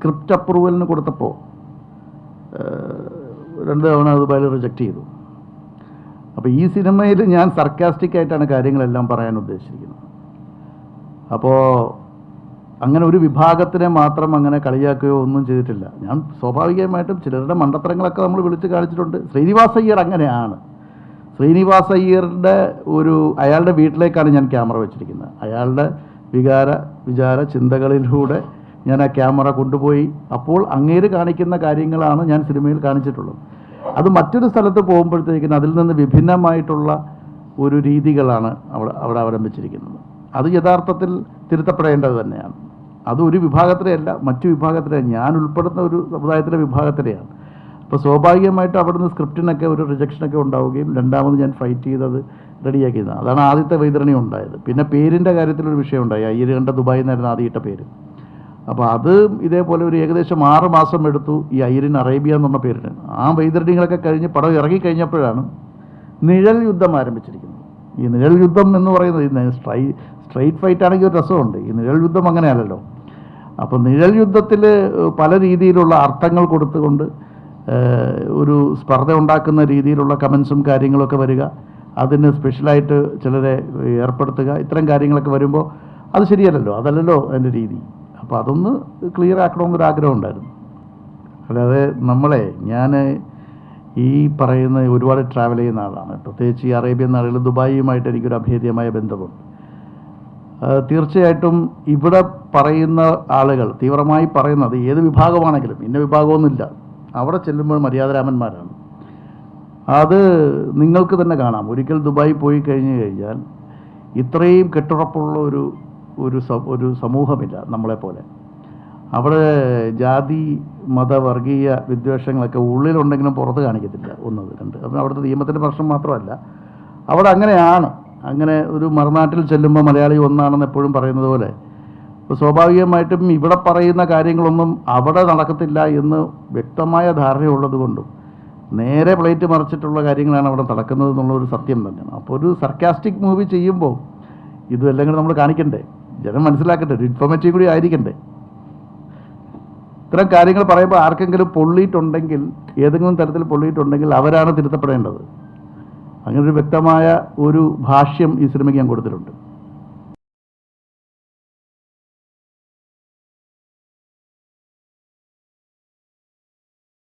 Script അപ്രൂവലിന് കൊടുത്തപ്പോൾ 2 തവണ ദുബായിൽ റിജക്റ്റ് ചെയ്തു. അപ്പോൾ ഈ സിനിമയിൽ ഞാൻ സർക്കാസ്റ്റിക് ആയിട്ടാണ് കാര്യങ്ങളെല്ലാം പറയാൻ ഉദ്ദേശിച്ചിരിക്കുന്നത്. അപ്പോൾ അങ്ങനെ ഒരു വിഭാഗത്തിനെ മാത്രം അങ്ങനെ കളിയാക്കുകയോ ഒന്നും ചെയ്തിട്ടില്ല. ഞാൻ സ്വാഭാവികമായിട്ടും ചിലരുടെ മണ്ടത്തരങ്ങളൊക്കെ നമ്മൾ വിളിച്ച് കാണിച്ചിട്ടുണ്ട്. ശ്രീനിവാസ് അയ്യർ അങ്ങനെയാണ്. ശ്രീനിവാസ് അയ്യരുടെ അയാളുടെ വീട്ടിലേക്കാണ് ഞാൻ ക്യാമറ വെച്ചിരിക്കുന്നത്. അയാളുടെ വിചാര ചിന്തകളിലൂടെ ഞാൻ ആ ക്യാമറ കൊണ്ടുപോയി. അപ്പോൾ അങ്ങേര് കാണിക്കുന്ന കാര്യങ്ങളാണ് ഞാൻ സിനിമയിൽ കാണിച്ചിട്ടുള്ളത്. അത് മറ്റൊരു സ്ഥലത്ത് പോകുമ്പോഴത്തേക്കിന് അതിൽ നിന്ന് വിഭിന്നമായിട്ടുള്ള ഒരു രീതികളാണ് അവിടെ അവലംബിച്ചിരിക്കുന്നത്. അത് യഥാർത്ഥത്തിൽ തിരുത്തപ്പെടേണ്ടത് തന്നെയാണ്. അത് ഒരു വിഭാഗത്തിലെയല്ല, മറ്റു വിഭാഗത്തിലെ, ഞാൻ ഉൾപ്പെടുന്ന ഒരു സമുദായത്തിലെ വിഭാഗത്തിലെയാണ്. അപ്പോൾ സ്വാഭാവികമായിട്ടും അവിടുന്ന് സ്ക്രിപ്റ്റിനൊക്കെ ഒരു റിജക്ഷനൊക്കെ ഉണ്ടാവുകയും രണ്ടാമത് ഞാൻ ഫൈറ്റ് ചെയ്തത് റെഡിയാക്കിയത്. അതാണ് ആദ്യത്തെ വൈതരണി ഉണ്ടായത്. പിന്നെ പേരിൻ്റെ കാര്യത്തിലൊരു വിഷയം ഉണ്ടായി. അയ്യർ കണ്ട ദുബായിൽ നിന്നായിരുന്നു ആദ്യത്തെ പേര്. അപ്പോൾ അത് ഇതേപോലെ ഒരു ഏകദേശം 6 മാസം എടുത്തു ഈ അയ്യരിന് അറേബ്യ എന്ന് പറഞ്ഞ പേരിന്. ആ വൈതരണികളൊക്കെ കഴിഞ്ഞ് പടം ഇറങ്ങിക്കഴിഞ്ഞപ്പോഴാണ് നിഴൽ യുദ്ധം ആരംഭിച്ചിരിക്കുന്നത്. ഈ നിഴൽ യുദ്ധം എന്ന് പറയുന്നത് സ്ട്രൈറ്റ് ഫൈറ്റ് ആണെങ്കിൽ ഒരു രസമുണ്ട്. ഈ നിഴൽ യുദ്ധം അങ്ങനെയല്ലല്ലോ. അപ്പോൾ നിഴൽ യുദ്ധത്തിൽ പല രീതിയിലുള്ള അർത്ഥങ്ങൾ കൊടുത്തുകൊണ്ട് ഒരു സ്പർദ്ധ ഉണ്ടാക്കുന്ന രീതിയിലുള്ള കമൻസും കാര്യങ്ങളൊക്കെ വരിക, അതിന് സ്പെഷ്യലായിട്ട് ചിലരെ ഏർപ്പെടുത്തുക, ഇത്തരം കാര്യങ്ങളൊക്കെ വരുമ്പോൾ അത് ശരിയല്ലല്ലോ, അതല്ലല്ലോ എൻ്റെ രീതി. അപ്പോൾ അതൊന്ന് ക്ലിയർ ആക്കണമെന്നൊരാഗ്രഹം ഉണ്ടായിരുന്നു. അല്ലാതെ ഞാൻ ഈ പറയുന്ന ഒരുപാട് ട്രാവൽ ചെയ്യുന്ന ആളാണ്. പ്രത്യേകിച്ച് ഈ അറേബ്യൻ നാടുകളിൽ ദുബായിയുമായിട്ട് എനിക്കൊരു അഭേദ്യമായ ബന്ധമുണ്ട്. തീർച്ചയായിട്ടും ഇവിടെ പറയുന്ന ആളുകൾ തീവ്രമായി പറയുന്നത് ഏത് വിഭാഗമാണെങ്കിലും, ഇന്ന വിഭാഗമൊന്നുമില്ല, അവിടെ ചെല്ലുമ്പോൾ മര്യാദരാമന്മാരാണ്. അത് നിങ്ങൾക്ക് തന്നെ കാണാം. ഒരിക്കൽ ദുബായി പോയി കഴിഞ്ഞാൽ ഇത്രയും കെട്ടുറപ്പുള്ള ഒരു സമൂഹമില്ല നമ്മളെപ്പോലെ. അവിടെ ജാതി മത വർഗീയ വിദ്വേഷങ്ങളൊക്കെ ഉള്ളിലുണ്ടെങ്കിലും പുറത്ത് കാണിക്കത്തില്ല. 1, 2. അപ്പം അവിടുത്തെ നിയമത്തിൻ്റെ പ്രശ്നം മാത്രമല്ല, അവിടെ അങ്ങനെയാണ്. അങ്ങനെ ഒരു മറുനാട്ടിൽ ചെല്ലുമ്പോൾ മലയാളി ഒന്നാണെന്ന് എപ്പോഴും പറയുന്നത് പോലെ, അപ്പോൾ സ്വാഭാവികമായിട്ടും ഇവിടെ പറയുന്ന കാര്യങ്ങളൊന്നും അവിടെ നടക്കത്തില്ല എന്ന് വ്യക്തമായ ധാരണയുള്ളത് കൊണ്ടും നേരെ പ്ലേറ്റ് മറിച്ചിട്ടുള്ള കാര്യങ്ങളാണ് അവിടെ നടക്കുന്നത് എന്നുള്ളൊരു സത്യം തന്നെയാണ്. അപ്പോൾ ഒരു സർക്കാസ്റ്റിക് മൂവി ചെയ്യുമ്പോൾ ഇതെല്ലാം കൂടി നമ്മൾ കാണിക്കണ്ടേ, ജനം മനസ്സിലാക്കട്ടെ, ഒരു ഇൻഫോർമേറ്റീവ് കൂടി ആയിരിക്കണ്ടേ. ഇത്തരം കാര്യങ്ങൾ പറയുമ്പോൾ ആർക്കെങ്കിലും പൊള്ളിയിട്ടുണ്ടെങ്കിൽ, ഏതെങ്കിലും തരത്തിൽ പൊള്ളിയിട്ടുണ്ടെങ്കിൽ അവരാണ് തിരുത്തപ്പെടേണ്ടത്. അങ്ങനെ ഒരു വ്യക്തമായ ഒരു ഭാഷ്യം ഈ സിനിമയ്ക്ക് ഞാൻ കൊടുത്തിട്ടുണ്ട്.